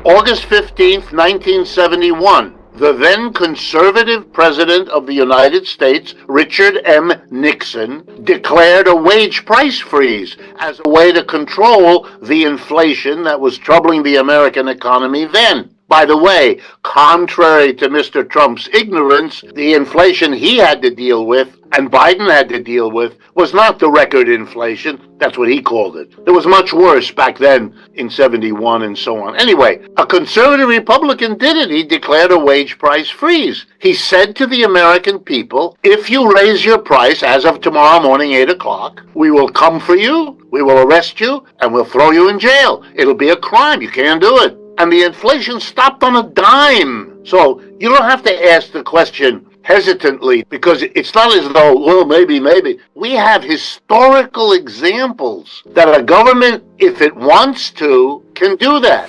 August 15th, 1971. The then conservative president of the United States, Richard M. Nixon, declared a wage price freeze as a way to control the inflation that was troubling the American economy then. By the way, contrary to Mr. Trump's ignorance, the inflation he had to deal with and Biden had to deal with was not the record inflation. That's what he called it. It was much worse back then in 71 and so on. Anyway, a conservative Republican did it. He declared a wage price freeze. He said to the American people, if you raise your price as of tomorrow morning, 8 o'clock, we will come for you, we will arrest you, and we'll throw you in jail. It'll be a crime. You can't do it. And the inflation stopped on a dime. So you don't have to ask the question hesitantly, because it's not as though, well, maybe. We have historical examples that a government, if it wants to, can do that.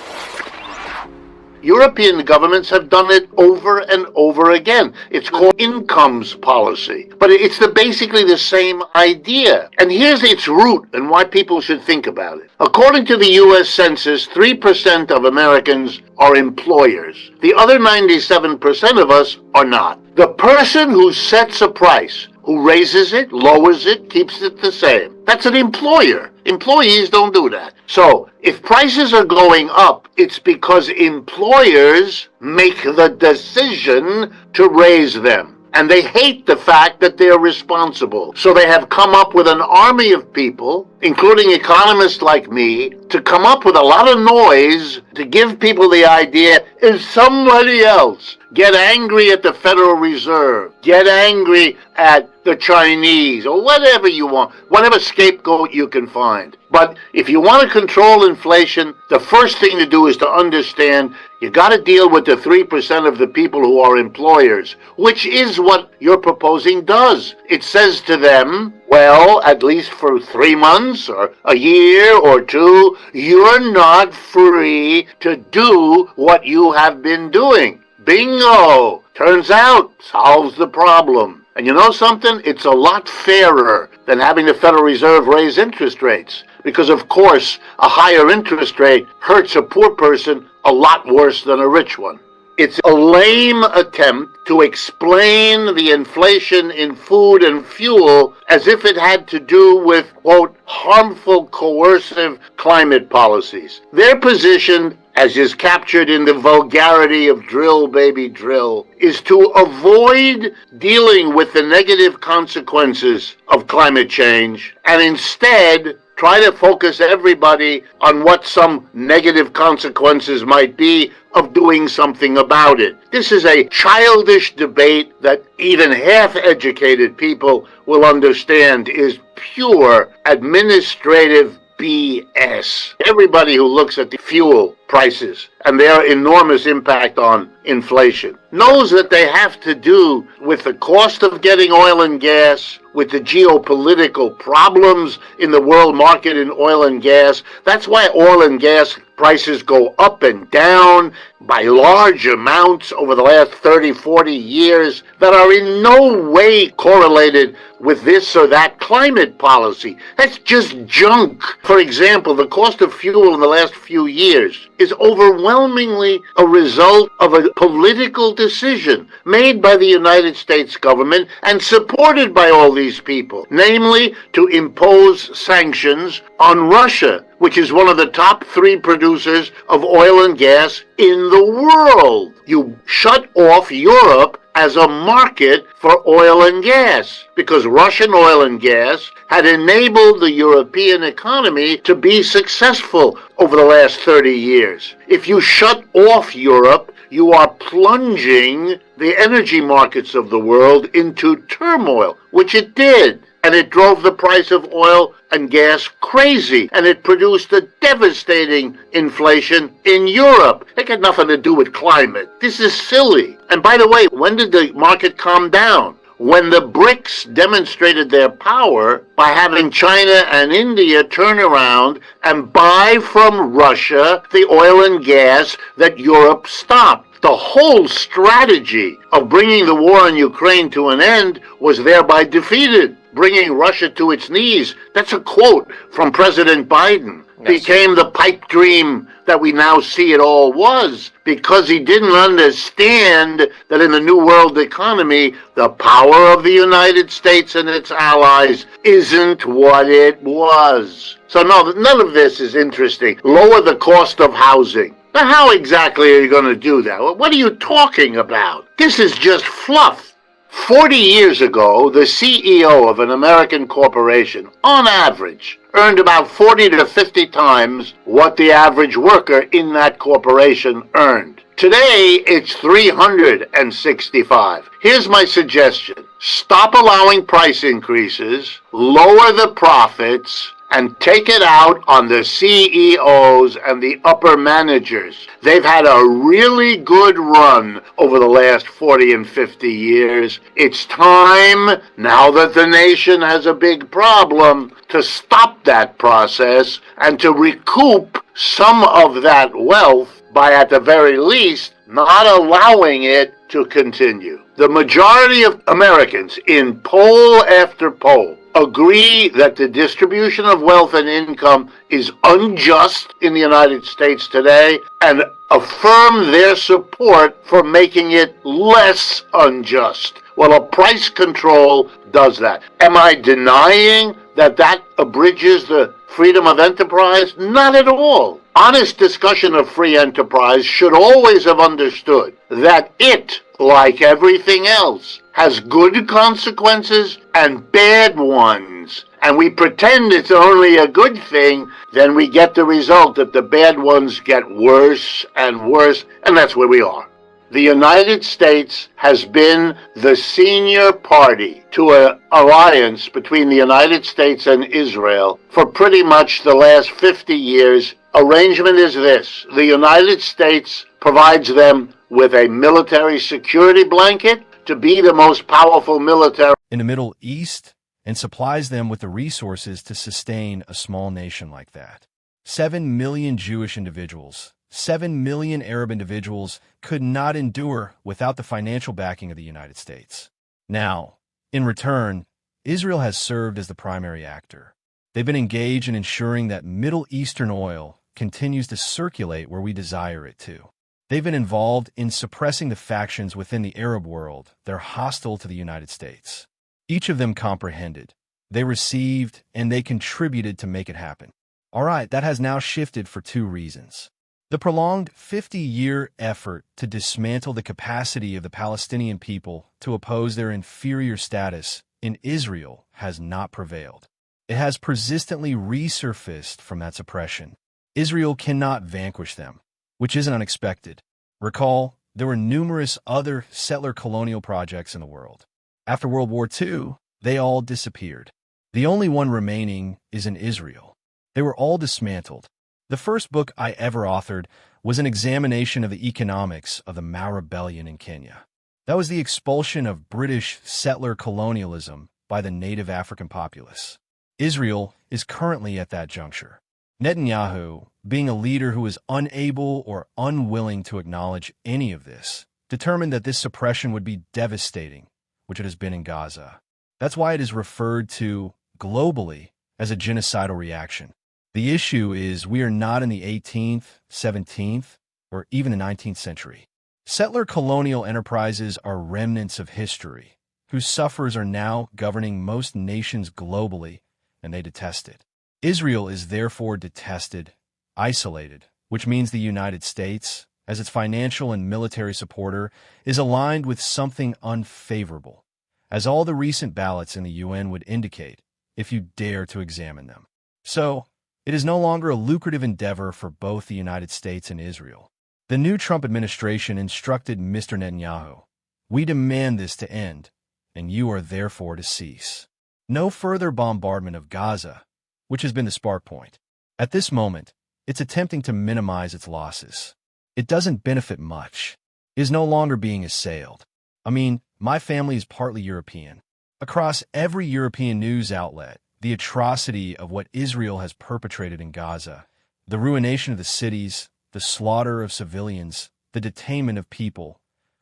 European governments have done it over and over again. It's called incomes policy, but it's basically the same idea. And here's its root and why people should think about it. According to the U.S. Census, 3% of Americans are employers. The other 97% of us are not. The person who sets a price, who raises it, lowers it, keeps it the same, that's an employer. Employees don't do that. So if prices are going up, it's because employers make the decision to raise them. And they hate the fact that they're responsible. So they have come up with an army of people, including economists like me, to come up with a lot of noise to give people the idea, if somebody else get angry at the Federal Reserve, get angry at the Chinese, or whatever you want, whatever scapegoat you can find. But if you want to control inflation, the first thing to do is to understand you got to deal with the 3% of the people who are employers, which is what your proposing does. It says to them, well, at least for 3 months or a year or two, you're not free to do what you have been doing. Bingo! Turns out, solves the problem. And you know something? It's a lot fairer than having the Federal Reserve raise interest rates. Because, of course, a higher interest rate hurts a poor person a lot worse than a rich one. It's a lame attempt to explain the inflation in food and fuel as if it had to do with, quote, harmful, coercive climate policies. Their position, as is captured in the vulgarity of drill, baby, drill, is to avoid dealing with the negative consequences of climate change and instead try to focus everybody on what some negative consequences might be of doing something about it. This is a childish debate that even half-educated people will understand is pure administrative BS. Everybody who looks at the fuel prices and their enormous impact on inflation knows that they have to do with the cost of getting oil and gas, with the geopolitical problems in the world market in oil and gas. That's why oil and gas prices go up and down by large amounts over the last 30, 40 years that are in no way correlated with this or that climate policy. That's just junk. For example, the cost of fuel in the last few years is overwhelmingly a result of a political decision made by the United States government and supported by all these people, namely to impose sanctions on Russia, which is one of the top 3 producers of oil and gas in the world. You shut off Europe as a market for oil and gas because Russian oil and gas had enabled the European economy to be successful over the last 30 years. If you shut off Europe, you are plunging the energy markets of the world into turmoil, which it did. And it drove the price of oil and gas crazy. And it produced a devastating inflation in Europe. It had nothing to do with climate. This is silly. And by the way, when did the market calm down? When the BRICS demonstrated their power by having China and India turn around and buy from Russia the oil and gas that Europe stopped. The whole strategy of bringing the war in Ukraine to an end was thereby defeated. Bringing Russia to its knees, that's a quote from President Biden, became the pipe dream that we now see it all was, because he didn't understand that in the New World economy, the power of the United States and its allies isn't what it was. So no, none of this is interesting. Lower the cost of housing. Now, how exactly are you going to do that? What are you talking about? This is just fluff. 40 years ago, the CEO of an American corporation, on average, earned about 40 to 50 times what the average worker in that corporation earned. Today, it's 365. Here's my suggestion. Stop allowing price increases, lower the profits, and take it out on the CEOs and the upper managers. They've had a really good run over the last 40 and 50 years. It's time, now that the nation has a big problem, to stop that process and to recoup some of that wealth by, at the very least, not allowing it to continue. The majority of Americans, in poll after poll, agree that the distribution of wealth and income is unjust in the United States today and affirm their support for making it less unjust. Well, a price control does that. Am I denying that that abridges the freedom of enterprise? Not at all. Honest discussion of free enterprise should always have understood that it, like everything else, has good consequences and bad ones. And we pretend it's only a good thing, then we get the result that the bad ones get worse and worse, and that's where we are. The United States has been the senior party to an alliance between the United States and Israel for pretty much the last 50 years. Arrangement is this. The United States provides them with a military security blanket to be the most powerful military in the Middle East and supplies them with the resources to sustain a small nation like that. 7 million Jewish individuals, 7 million Arab individuals could not endure without the financial backing of the United States. Now, in return, Israel has served as the primary actor. They've been engaged in ensuring that Middle Eastern oil continues to circulate where we desire it to. They've been involved in suppressing the factions within the Arab world that are hostile to the United States. Each of them comprehended, they received, and they contributed to make it happen. All right, that has now shifted for two reasons. The prolonged 50-year effort to dismantle the capacity of the Palestinian people to oppose their inferior status in Israel has not prevailed. It has persistently resurfaced from that suppression. Israel cannot vanquish them, which isn't unexpected. Recall, there were numerous other settler colonial projects in the world. After World War II, they all disappeared. The only one remaining is in Israel. They were all dismantled. The first book I ever authored was an examination of the economics of the Mau Rebellion in Kenya. That was the expulsion of British settler colonialism by the native African populace. Israel is currently at that juncture. Netanyahu, being a leader who is unable or unwilling to acknowledge any of this, determined that this suppression would be devastating, which it has been in Gaza. That's why it is referred to globally as a genocidal reaction. The issue is we are not in the 18th, 17th, or even the 19th century. Settler colonial enterprises are remnants of history, whose sufferers are now governing most nations globally, and they detest it. Israel is therefore detested, isolated, which means the United States, as its financial and military supporter, is aligned with something unfavorable, as all the recent ballots in the UN would indicate, if you dare to examine them. So, it is no longer a lucrative endeavor for both the United States and Israel. The new Trump administration instructed Mr. Netanyahu, "We demand this to end, and you are therefore to cease. No further bombardment of Gaza," which has been the spark point. At this moment, it's attempting to minimize its losses. It doesn't benefit much. It is no longer being assailed. I mean, my family is partly European. Across every European news outlet, the atrocity of what Israel has perpetrated in Gaza, the ruination of the cities, the slaughter of civilians, the detainment of people,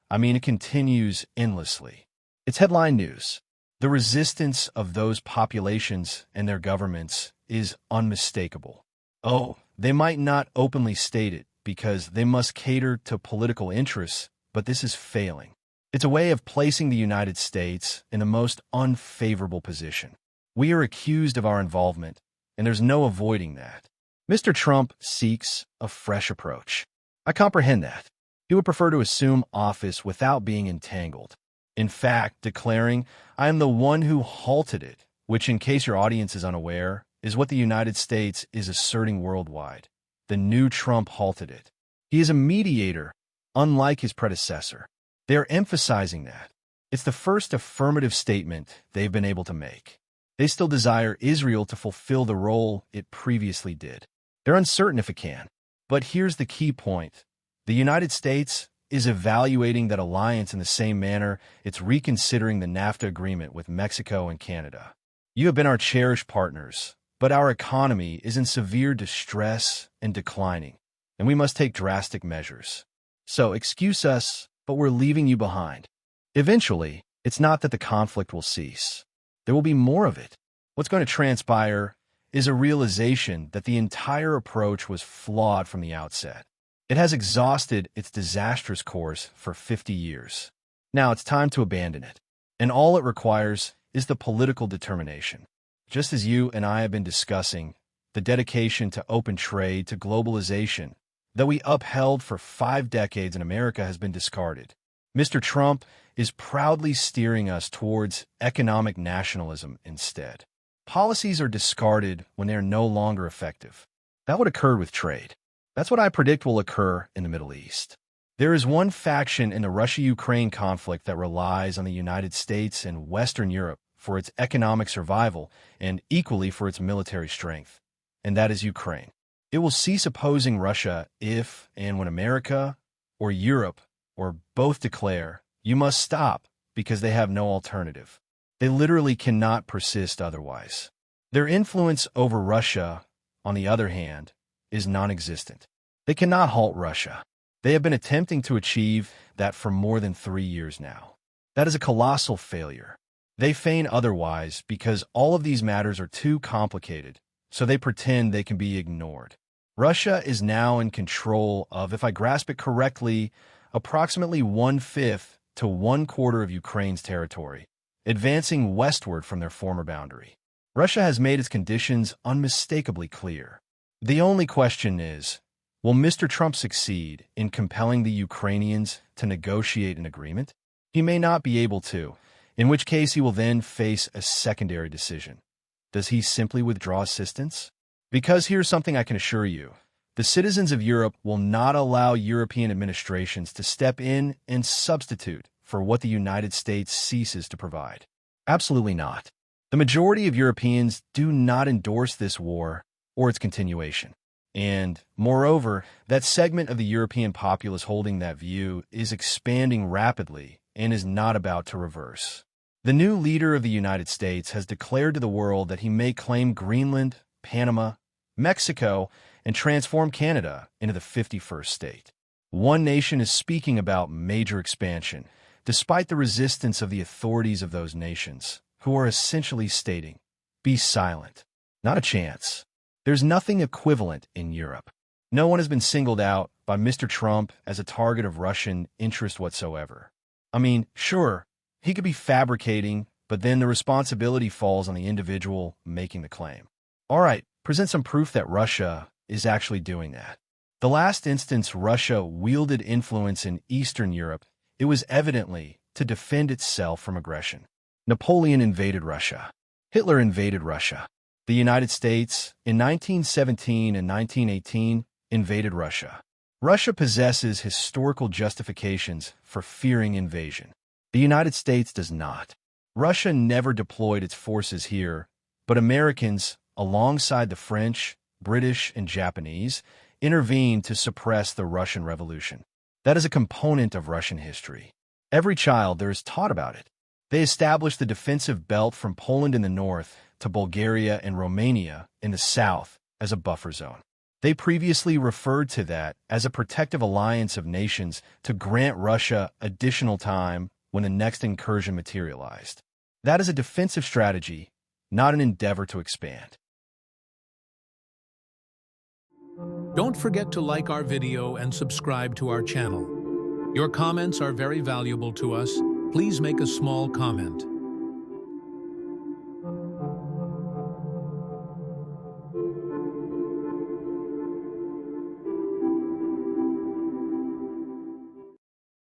it continues endlessly. It's headline news. The resistance of those populations and their governments is unmistakable. Oh, They might not openly state it because they must cater to political interests, but this is failing. It's a way of placing the United States in the most unfavorable position. We are accused of our involvement, and there's no avoiding that. Mr. Trump seeks a fresh approach. I comprehend that. He would prefer to assume office without being entangled. In fact, declaring, "I am the one who halted it," which, in case your audience is unaware, is what the United States is asserting worldwide. The new Trump halted it. He is a mediator, unlike his predecessor. They are emphasizing that. It's the first affirmative statement they've been able to make. They still desire Israel to fulfill the role it previously did. They're uncertain if it can. But here's the key point. The United States is evaluating that alliance in the same manner it's reconsidering the NAFTA agreement with Mexico and Canada. You have been our cherished partners, but our economy is in severe distress and declining, and we must take drastic measures. So excuse us, but we're leaving you behind. Eventually, it's not that the conflict will cease. There will be more of it. What's going to transpire is a realization that the entire approach was flawed from the outset. It has exhausted its disastrous course for 50 years. Now it's time to abandon it. And all it requires is the political determination. Just as you and I have been discussing, the dedication to open trade, to globalization, that we upheld for 5 decades in America has been discarded. Mr. Trump is proudly steering us towards economic nationalism instead. Policies are discarded when they are no longer effective. That would occur with trade. That's what I predict will occur in the Middle East. There is one faction in the Russia-Ukraine conflict that relies on the United States and Western Europe for its economic survival and equally for its military strength, and that is Ukraine. It will cease opposing Russia if and when America or Europe or both declare, "You must stop," because they have no alternative. They literally cannot persist otherwise. Their influence over Russia, on the other hand, is non-existent. They cannot halt Russia. They have been attempting to achieve that for more than 3 years now. That is a colossal failure. They feign otherwise because all of these matters are too complicated, so they pretend they can be ignored. Russia is now in control of, if I grasp it correctly, approximately 1/5 to 1/4 of Ukraine's territory, advancing westward from their former boundary. Russia has made its conditions unmistakably clear. The only question is, will Mr. Trump succeed in compelling the Ukrainians to negotiate an agreement? He may not be able to, in which case he will then face a secondary decision. Does he simply withdraw assistance? Because here's something I can assure you. The citizens of Europe will not allow European administrations to step in and substitute for what the United States ceases to provide. Absolutely not. The majority of Europeans do not endorse this war or its continuation. And, moreover, that segment of the European populace holding that view is expanding rapidly and is not about to reverse. The new leader of the United States has declared to the world that he may claim Greenland, Panama, Mexico, and transform Canada into the 51st state. One nation is speaking about major expansion, despite the resistance of the authorities of those nations, who are essentially stating, "Be silent." Not a chance. There's nothing equivalent in Europe. No one has been singled out by Mr. Trump as a target of Russian interest whatsoever. I mean, sure, he could be fabricating, but then the responsibility falls on the individual making the claim. All right, present some proof that Russia is actually doing that. The last instance Russia wielded influence in Eastern Europe, it was evidently to defend itself from aggression. Napoleon invaded Russia. Hitler invaded Russia. The United States, in 1917 and 1918, invaded Russia. Russia possesses historical justifications for fearing invasion. The United States does not. Russia never deployed its forces here, but Americans, alongside the French, British, and Japanese, intervened to suppress the Russian Revolution. That is a component of Russian history. Every child there is taught about it. They established the defensive belt from Poland in the north to Bulgaria and Romania in the south as a buffer zone. They previously referred to that as a protective alliance of nations to grant Russia additional time when the next incursion materialized. That is a defensive strategy, not an endeavor to expand. Don't forget to like our video and subscribe to our channel. Your comments are very valuable to us. Please make a small comment.